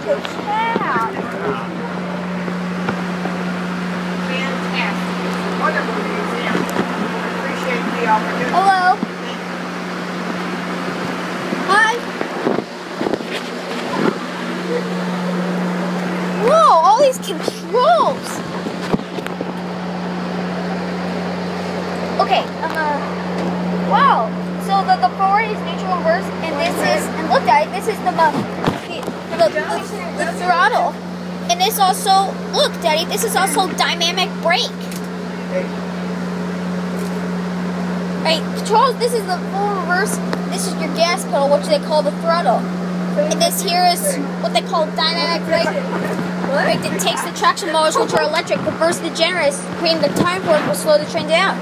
Yeah. Fantastic. Wonderful museum. Appreciate the opportunity. Hello. Hi. Whoa, all these controls. Okay, wow. So the forward is neutral reverse, and this is, and look at it, this is the throttle. And this also, look Daddy, this is also dynamic brake. Right, controls, this is the full reverse, this is your gas pedal, which they call the throttle. And this here is what they call dynamic brake. Brake that takes the traction motors, which are electric, reverse the generators, creating the time for it will slow the train down.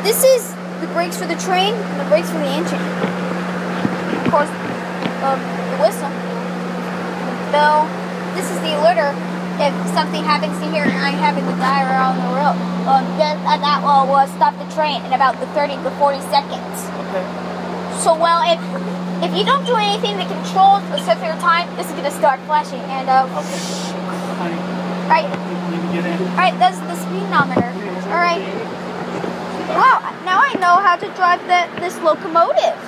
This is the brakes for the train and the brakes for the engine. Of course, the whistle, the bell. This is the alerter if something happens to here and I'm having to die around the road. That will stop the train in about the 30 to 40 seconds. Okay. So, well, if you don't do anything that controls a set your time, this is going to start flashing. And, Honey, right. need to get in. Alright, that's the speedometer. Alright. Wow, now I know how to drive this locomotive.